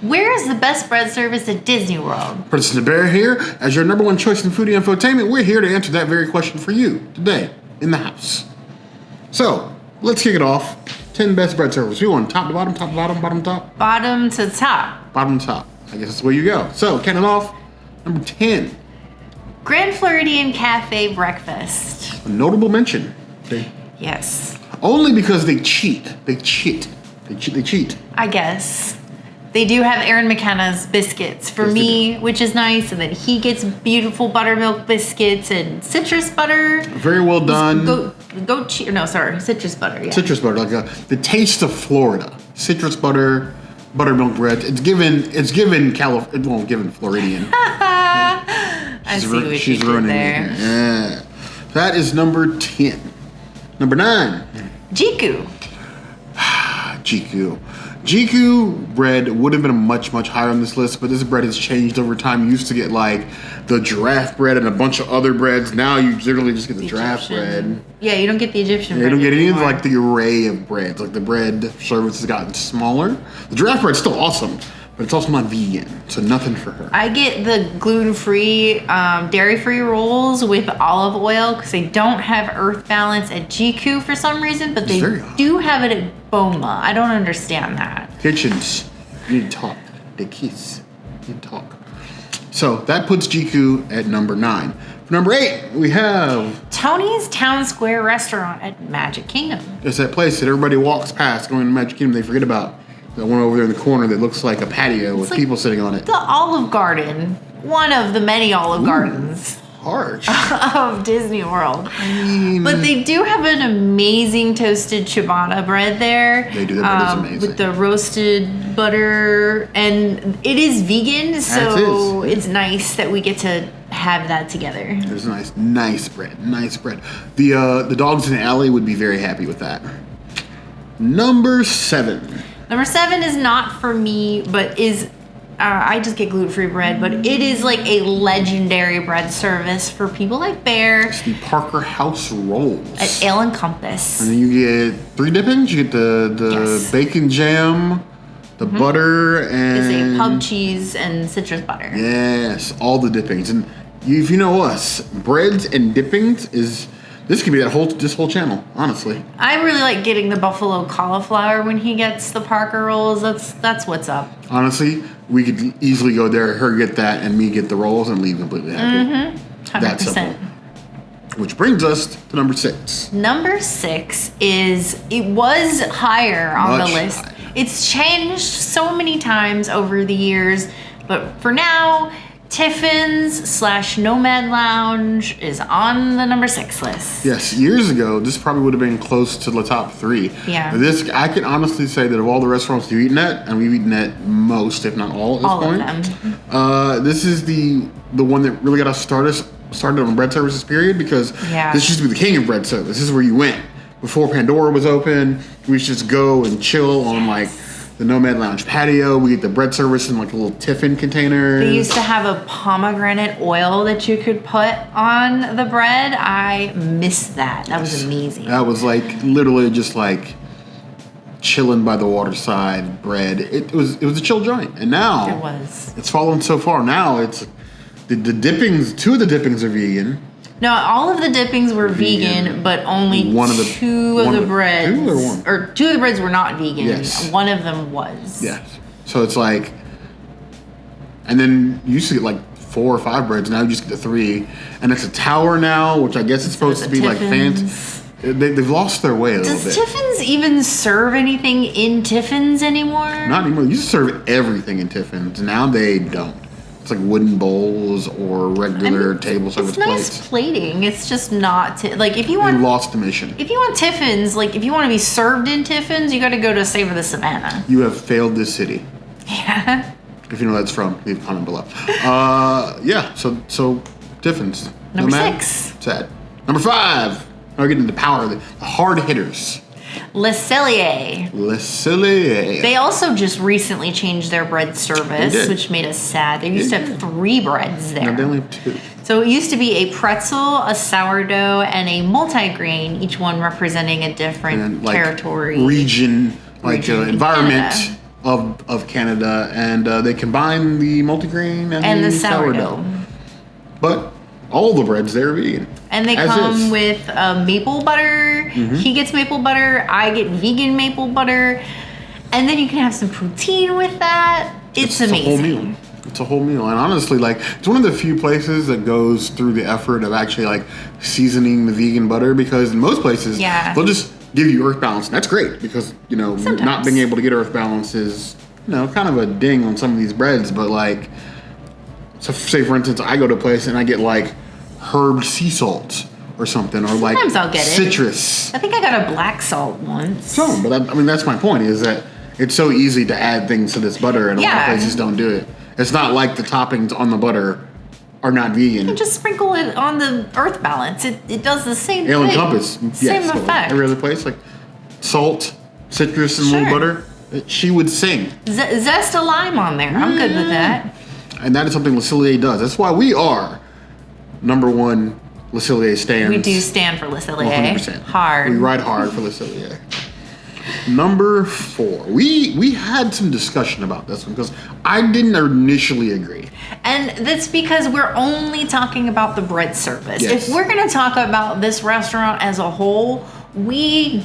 Where is the best bread service at Disney World? President Bear here. As your number one choice in foodie infotainment, we're here to answer that very question for you today in the house. So, let's kick it off. 10 best bread service. We want top to bottom, top to bottom, bottom to top? Bottom to top. Bottom to top. I guess that's where you go. So, counting off, number 10. Grand Floridian Cafe Breakfast. A notable mention. Yes. Only because they cheat. They cheat. I guess. They do have Aaron McKenna's biscuits for me, which is nice. And then he gets beautiful buttermilk biscuits and citrus butter. Very well done. Citrus butter. Yeah. Citrus butter, like the taste of Florida. Citrus butter, buttermilk bread. It's given Floridian. I see what you did there. Yeah. That is number 10. Number 9. Jiku. Jiku bread would have been much higher on this list, but this bread has changed over time. You used to get like the giraffe bread and a bunch of other breads. Now you literally just get the giraffe bread. Yeah, you don't get the Egyptian bread. You don't get any of anymore. like the array of breads. Like the bread service has gotten smaller. The giraffe bread's still awesome, but it's also not vegan, so nothing for her. I get the gluten-free, dairy-free rolls with olive oil because they don't have Earth Balance at Jiku for some reason, but they do have it at Boma. I don't understand that. Kitchens, you need to talk. They kiss. You need to talk. So that puts Jiku at number 9. For number 8, we have Tony's Town Square Restaurant at Magic Kingdom. It's that place that everybody walks past going to Magic Kingdom. They forget about that one over there in the corner that looks like a patio with people sitting on it. The Olive Garden, one of the many Olive Gardens. Harsh. Of Disney World. But they do have an amazing toasted ciabatta bread there. They do. That bread is amazing. With the roasted butter. And it is vegan, so it's nice that we get to have that together. There's nice bread. The dogs in the alley would be very happy with that. Number 7. Number 7 is not for me, but is... I just get gluten-free bread, but it is like a legendary bread service for people like Bear. It's the Parker House Rolls. At Ale and Compass. And then you get 3 dippings. You get the bacon jam, the butter, and... It's a pub cheese and citrus butter. Yes, all the dippings. And if you know us, breads and dippings is... This could be this whole channel, honestly. I really like getting the buffalo cauliflower when he gets the Parker rolls. That's what's up. Honestly, we could easily go there, her get that, and me get the rolls and leave completely happy. 100%. That's simple. Which brings us to number 6. Number 6 it was higher on the list. Higher. It's changed so many times over the years, but for now, Tiffin's / Nomad Lounge is on the number 6 list. Yes, years ago, this probably would have been close to the top 3. Yeah. I can honestly say that of all the restaurants you've eaten at, and we've eaten at most, if not all at this point. All of them. This is the one that really got us started on bread services, period, because this used to be the king of bread service. This is where you went. Before Pandora was open, we should just go and chill on like the Nomad Lounge patio. We get the bread service in like a little tiffin container. They used to have a pomegranate oil that you could put on the bread. I miss that. That was amazing. That was like literally just like chilling by the waterside bread. It was a chill joint. And now it's fallen so far. Now it's the dippings. 2 of the dippings are vegan. No, all of the dippings were vegan, but only 2 of the breads. 2 or 1? Or 2 of the breads were not vegan. Yes. One of them was. Yes. So it's like, and then you used to get like 4 or 5 breads. Now you just get the 3, and it's a tower now, which I guess it's supposed to be like fancy. They've lost their way a little bit. Does Tiffin's even serve anything in Tiffin's anymore? Not anymore. You used to serve everything in Tiffin's. Now they don't. It's like wooden bowls or regular table service plates. It's nice plating. It's just not like if you want. You lost the mission. If you want Tiffin's, like if you want to be served in Tiffin's, you got to go to Savor the Savannah. You have failed this city. Yeah. If you know where that's from, leave a comment below. Yeah. So Tiffin's. Number 6. Sad. Number 5. Now we're getting into the power of the hard hitters. Le Cellier. They also just recently changed their bread service, which made us sad. They used to have 3 breads there. No, they only have 2. So it used to be a pretzel, a sourdough, and a multigrain, each one representing a different territory. Region, environment. of Canada, and they combine the multigrain and the sourdough. But all the breads there are vegan. And they come with maple butter. Mm-hmm. He gets maple butter. I get vegan maple butter. And then you can have some protein with that. It's amazing. A whole meal. It's a whole meal. And honestly, like, it's one of the few places that goes through the effort of actually, like, seasoning the vegan butter, because in most places, they'll just give you earth balance. And that's great because, you know, not being able to get earth balance is, you know, kind of a ding on some of these breads. But, like, so say, for instance, I go to a place and I get, like, herb sea salt or something, or like sometimes I'll get citrus. I think I got a black salt once. So, but I mean, that's my point, is that it's so easy to add things to this butter, and a lot of places don't do it. It's not like the toppings on the butter are not vegan. You just sprinkle it on the earth balance. It does the same It'll thing. encompass. Same effect. Every other place, like salt, citrus, and little butter, she would sing. Zest a lime on there. I'm good with that. And that is something Le Cellier does. That's why we are #1 Le Cellier stands. We do stand for Le Cellier. 100%. Hard. We ride hard for Le Cellier. Number 4. We had some discussion about this one because I didn't initially agree. And that's because we're only talking about the bread service. Yes. If we're going to talk about this restaurant as a whole, we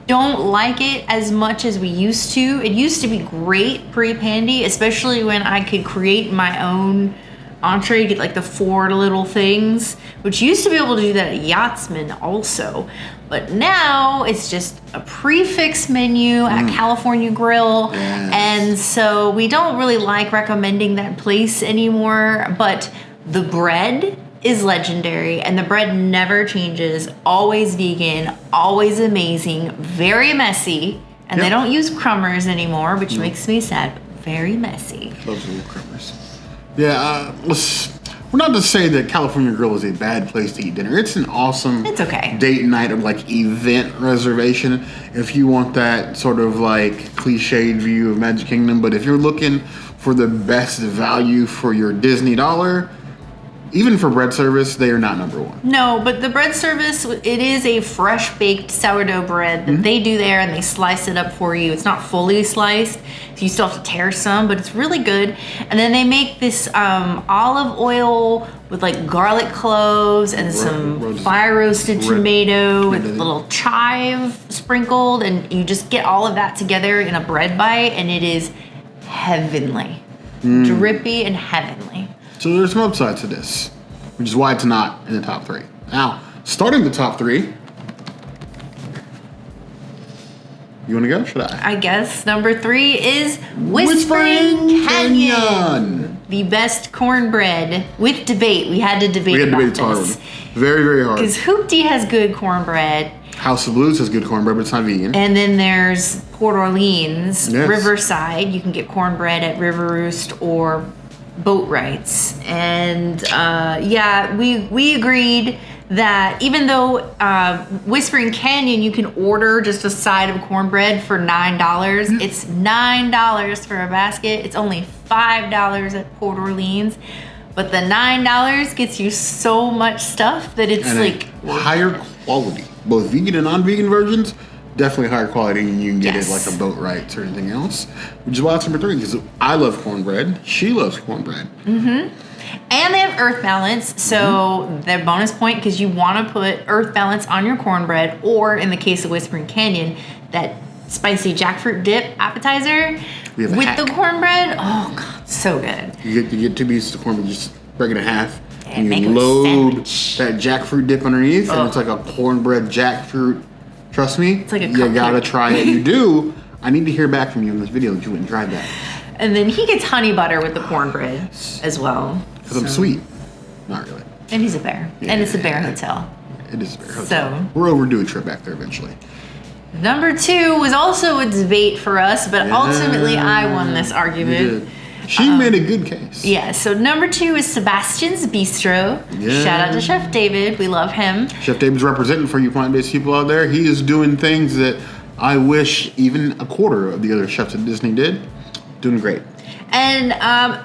don't like it as much as we used to. It used to be great pre-Pandy, especially when I could create my own entree, get like the 4 little things, which used to be able to do that at Yachtsman also. But now it's just a prefix menu at California Grill. Yes. And so we don't really like recommending that place anymore. But the bread is legendary, and the bread never changes. Always vegan, always amazing, very messy. And they don't use crumbers anymore, which makes me sad, but very messy. Those little crumbers. Yeah, we're not to say that California Grill is a bad place to eat dinner. It's an awesome date night or like event reservation if you want that sort of like cliched view of Magic Kingdom. But if you're looking for the best value for your Disney dollar, even for bread service, they are not #1. No, but the bread service, it is a fresh baked sourdough bread that they do there, and they slice it up for you. It's not fully sliced, so you still have to tear some, but it's really good. And then they make this olive oil with like garlic cloves and some fire roasted tomato with a little chive sprinkled, and you just get all of that together in a bread bite, and it is heavenly. Drippy and heavenly. So there's some upside to this, which is why it's not in the top 3. Now, starting the top 3, you want to go? Should I? I guess number 3 is Whispering Canyon. The best cornbread with debate. We had to debate about this. Very, very hard. Because Hoopty has good cornbread. House of Blues has good cornbread, but it's not vegan. And then there's Port Orleans, Riverside. You can get cornbread at River Roost or Boatwrights. And we agreed that even though Whispering Canyon, you can order just a side of cornbread for $9. It's $9 for a basket. It's only $5 at Port Orleans. But the $9 gets you so much stuff that it's like higher quality. Both vegan and non-vegan versions, definitely higher quality than you can get it like a Boatwrights or anything else. Which is why it's number 3, because I love cornbread. She loves cornbread. And they have earth balance, so they're bonus point because you want to put earth balance on your cornbread, or in the case of Whispering Canyon, that spicy jackfruit dip appetizer with the cornbread. Oh god, so good. You get 2 pieces of cornbread, just break it in half, and make you a load sandwich. that jackfruit dip underneath, and it's like a cornbread jackfruit. Trust me, it's like a you gotta try it. You do. I need to hear back from you in this video that you went and tried that. And then he gets honey butter with the cornbread as well. Because I'm sweet. Not really. And he's a bear. And it's a bear hotel. It is a bear hotel. So we're overdue a trip back there eventually. Number 2 was also a debate for us, but ultimately I won this argument. She made a good case. Yeah, so number 2 is Sebastian's Bistro. Yeah. Shout out to Chef David. We love him. Chef David's representing for you plant-based people out there. He is doing things that I wish even a quarter of the other chefs at Disney did. Doing great. And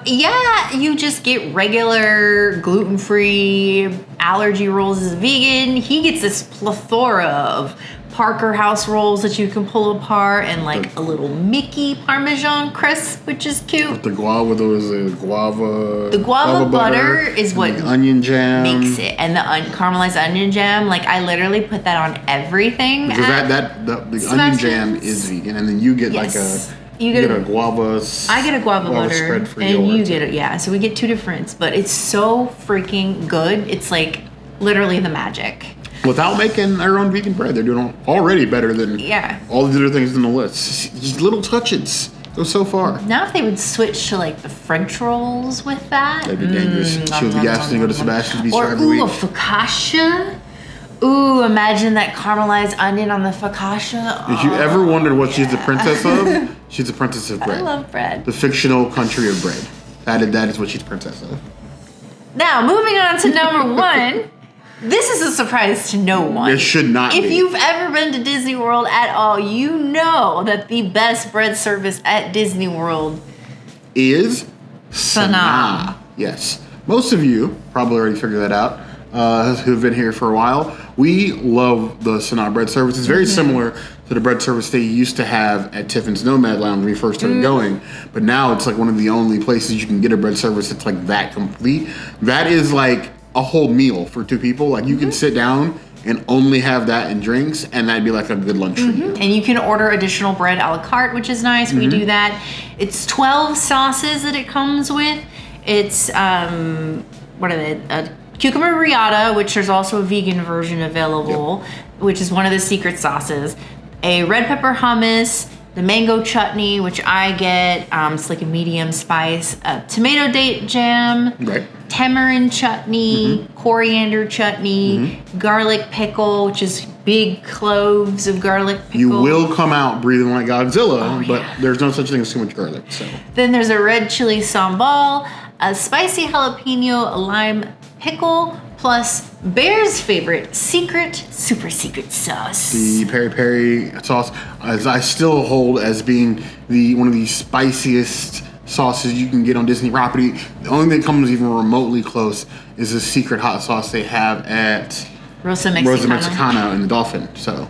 you just get regular gluten-free allergy rolls as a vegan. He gets this plethora of Parker House rolls that you can pull apart, and like a little Mickey Parmesan crisp, which is cute. With the guava, the guava. The guava butter is what the onion jam makes it, and the caramelized onion jam. Like I literally put that on everything. Because the onion jam is vegan, and then you get like you get a guava. I get a guava butter, spread for and yours. you get it. Yeah, so we get two different, but it's so freaking good. It's like literally the magic. Without making their own vegan bread, they're doing already better than all the other things on the list. Just little touches go so far. Now, if they would switch to like the French rolls with that, that'd be dangerous. Chill the gas and go to Sebastian's Beach every week. Or a focaccia. Ooh, imagine that caramelized onion on the focaccia. If you ever wondered what she's the princess of, she's the princess of bread. I love bread. The fictional country of bread. That is what she's the princess of. Now, moving on to number one. This is a surprise to no one. It should not be. If you've ever been to Disney World at all, you know that the best bread service at Disney World is Sanaa. Yes. Most of you probably already figured that out, who've been here for a while. We love the Sanaa bread service. It's very similar to the bread service they used to have at Tiffin's Nomad Lounge when we first started going. But now it's like one of the only places you can get a bread service that's like that complete. That is like a whole meal for two people. Like you can sit down and only have that and drinks, and that'd be like a good lunch for you. And you can order additional bread a la carte, which is nice. We do that. It's 12 sauces that it comes with. It's what are they? Cucumber riata, which there's also a vegan version available, which is one of the secret sauces. A red pepper hummus, the mango chutney, which I get. It's like a medium spice. Tomato date jam. Right. Tamarind chutney, coriander chutney, garlic pickle, which is big cloves of garlic pickle. You will come out breathing like Godzilla, but there's no such thing as too much garlic. So then there's a red chili sambal, a spicy jalapeno lime pickle, plus Bear's favorite super secret sauce. The peri peri sauce, as I still hold as being one of the spiciest sauces you can get on Disney property. The only thing that comes even remotely close is the secret hot sauce they have at Rosa Mexicana in the Dolphin. So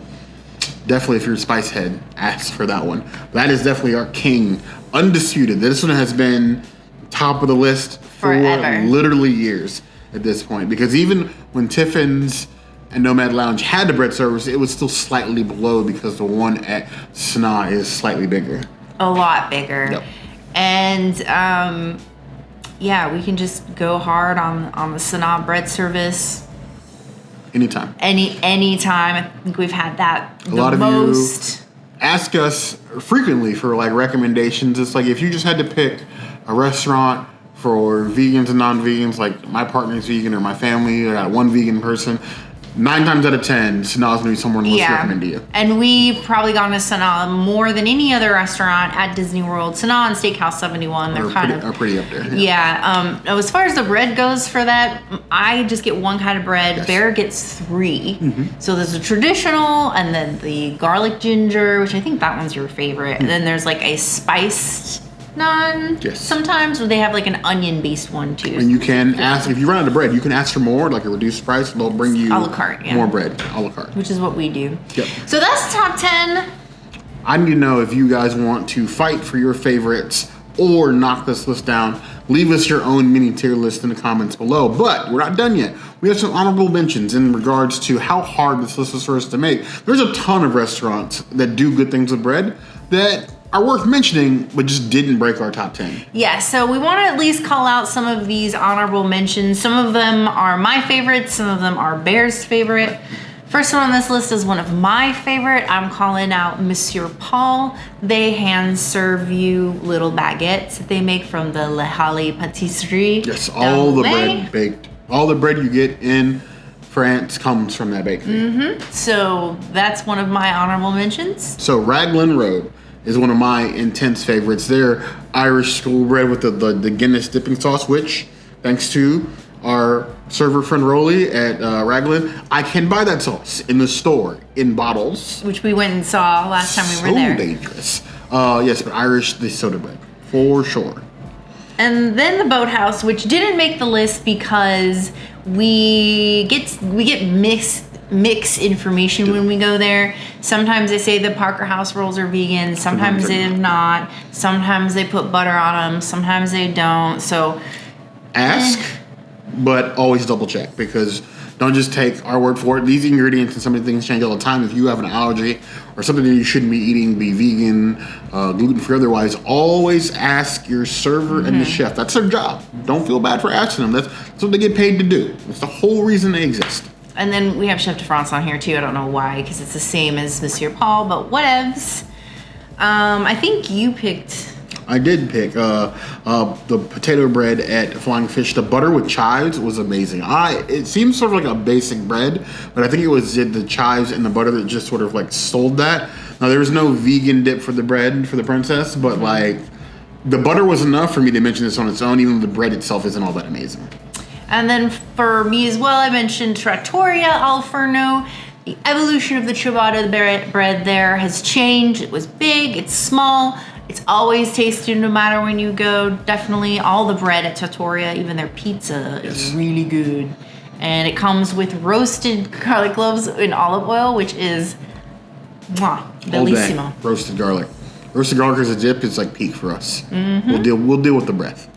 definitely, if you're a spice head, ask for that one. That is definitely our king, undisputed. This one has been top of the list for literally years at this point. Because even when Tiffin's and Nomad Lounge had the bread service, it was still slightly below because the one at Sanaa is slightly bigger. A lot bigger. Yep. And we can just go hard on the Sanaa bread service. Anytime. Anytime. I think we've had that a lot of you ask us frequently for like recommendations. It's like if you just had to pick a restaurant for vegans and non-vegans, like my partner's vegan or my family, I got one vegan person, 9 times out of 10, Sanaa's gonna be somewhere on the list to recommend to you. And we've probably gone to Sanaa more than any other restaurant at Disney World. Sanaa and Steakhouse 71, they're are pretty up there. As far as the bread goes for that, I just get one kind of bread. Yes. Bear gets 3. So there's a traditional, and then the garlic ginger, which I think that one's your favorite. And then there's like a spiced naan. Yes. Sometimes, or they have like an onion-based one too. And you can ask, if you run out of bread, you can ask for more, like a reduced price. They'll bring you a la carte, more bread, a la carte. Which is what we do. Yep. So that's the top 10. I need to know if you guys want to fight for your favorites or knock this list down. Leave us your own mini tier list in the comments below. But we're not done yet. We have some honorable mentions in regards to how hard this list is for us to make. There's a ton of restaurants that do good things with bread that are worth mentioning, but just didn't break our top 10. Yeah, so we want to at least call out some of these honorable mentions. Some of them are my favorites, some of them are Bear's favorite. First one on this list is one of my favorite. I'm calling out Monsieur Paul. They hand serve you little baguettes that they make from the Le Halle Patisserie. Yes, all the bread baked. All the bread you get in France comes from that bakery. So that's one of my honorable mentions. So Raglan Road is one of my intense favorites. Their Irish school bread with the Guinness dipping sauce, which, thanks to our server friend Rolly at Raglan, I can buy that sauce in the store in bottles. Which we went and saw last time we were there. So dangerous. Yes, but Irish, the soda bread, for sure. And then the Boathouse, which didn't make the list because we get mix information when we go there. Sometimes they say the Parker House rolls are vegan. Sometimes they're not. Sometimes they put butter on them. Sometimes they don't. So ask, but always double check, because don't just take our word for it. These ingredients and some of the things change all the time. If you have an allergy or something that you shouldn't be eating, be vegan, gluten-free, otherwise, always ask your server and the chef. That's their job. Don't feel bad for asking them. That's what they get paid to do. That's the whole reason they exist. And then we have Chef de France on here too. I don't know why, because it's the same as Monsieur Paul, but whatevs. I think you picked... I did pick the potato bread at Flying Fish. The butter with chives was amazing. It seems sort of like a basic bread, but I think it was the chives and the butter that just sort of like sold that. Now there was no vegan dip for the bread for the princess, but like the butter was enough for me to mention this on its own. Even the bread itself isn't all that amazing. And then for me as well, I mentioned Trattoria al Forno. The evolution of the ciabatta bread there has changed. It was big, it's small. It's always tasty no matter when you go. Definitely all the bread at Trattoria, even their pizza is really good. And it comes with roasted garlic cloves in olive oil, which is bellissimo. Roasted garlic. Roasted garlic as a dip is like peak for us. Mm-hmm. We'll deal with the breath.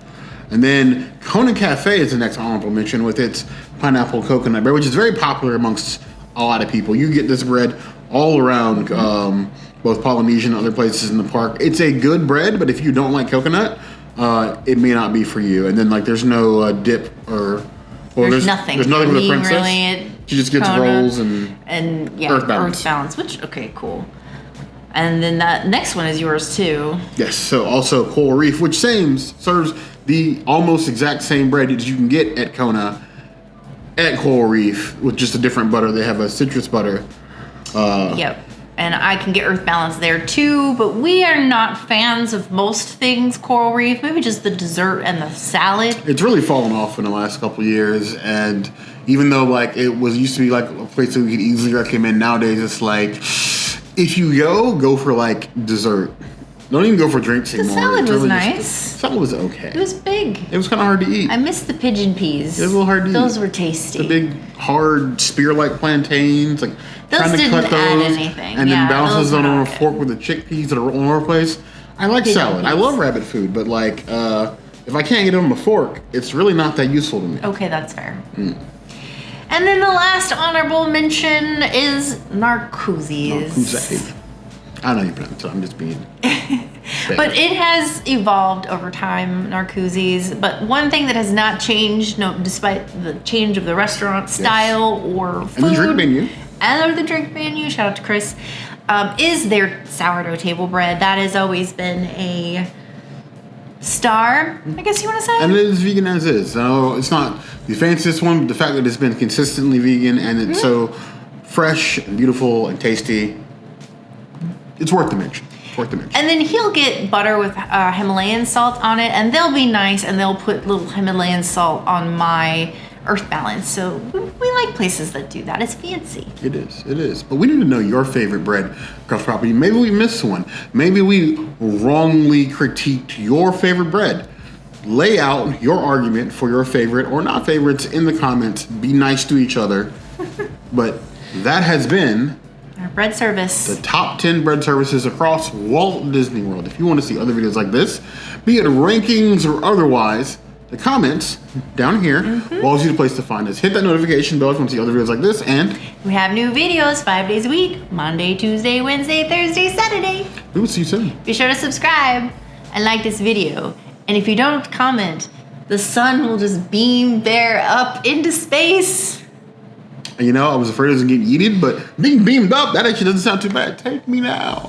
And then Kona Cafe is the next honorable mention with its pineapple coconut bread, which is very popular amongst a lot of people. You get this bread all around both Polynesian and other places in the park. It's a good bread, but if you don't like coconut, it may not be for you. And then like there's no dip or there's nothing. There's nothing with the princess. Really, she just gets rolls and Earth Balance. Which cool. And then that next one is yours too. Yes. So also Coral Reef, which serves the almost exact same bread that you can get at Kona at Coral Reef with just a different butter. They have a citrus butter. Yep. And I can get Earth Balance there too, but we are not fans of most things Coral Reef. Maybe just the dessert and the salad. It's really fallen off in the last couple of years, and even though like it used to be like a place that we could easily recommend, nowadays it's like if you go for like dessert. Don't even go for drinks anymore. The salad was nice. Salad was okay. It was big. It was kind of hard to eat. I missed the pigeon peas. It was a little hard to eat. Those were tasty. The big, hard, spear-like plantains, like those trying to cut those, add anything. and then bounces them on a fork with the chickpeas that are all over the place. I like salad. I love rabbit food, but like if I can't get it on a fork, it's really not that useful to me. Okay, that's fair. And then the last honorable mention is Narcoossee's. I know you pronounce it. I'm just being. But it has evolved over time, Narcoossee's. But one thing that has not changed, despite the change of the restaurant style or food, and the drink menu, shout out to Chris, is their sourdough table bread. That has always been a star, I guess you want to say. And it is vegan as is. So it's not the fanciest one, but the fact that it's been consistently vegan and it's so fresh and beautiful and tasty. It's worth the mention. And then he'll get butter with Himalayan salt on it, and they'll be nice, and they'll put little Himalayan salt on my Earth Balance. So we like places that do that. It's fancy. It is. But we need to know your favorite bread across property. Maybe we missed one. Maybe we wrongly critiqued your favorite bread. Lay out your argument for your favorite or not favorites in the comments. Be nice to each other. But that has been our bread service. The top 10 bread services across Walt Disney World. If you want to see other videos like this, be it rankings or otherwise, the comments down here will always be the place to find us. Hit that notification bell if you want to see other videos like this, and we have new videos 5 days a week: Monday, Tuesday, Wednesday, Thursday, Saturday. We will see you soon. Be sure to subscribe and like this video. And if you don't comment, the sun will just beam there up into space. And you know, I was afraid it was going to get yeeted, but being beamed up, that actually doesn't sound too bad. Take me now.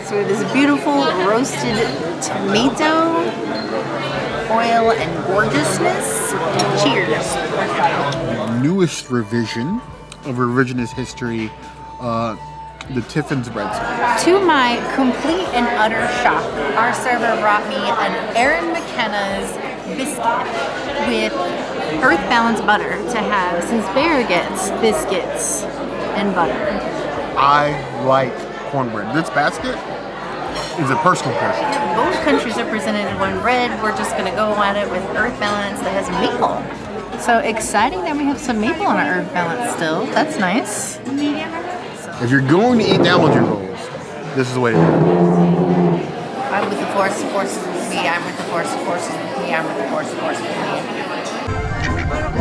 So this beautiful roasted tomato, oil, and gorgeousness. Cheers. The newest revision of revisionist history, the Tiffin's bread service. To my complete and utter shock, our server brought me an Erin McKenna's biscuit with Earth Balance butter to have, since Bear gets biscuits and butter. I like cornbread. This basket is a personal portion. Both countries are presented in one bread. We're just going to go at it with earth balance that has maple. So exciting that we have some maple on our earth balance still. That's nice. If you're going to eat the almond rolls, this is the way to do it. I'm with the force is with me. I'm with the force is with me. I'm with the force is with me.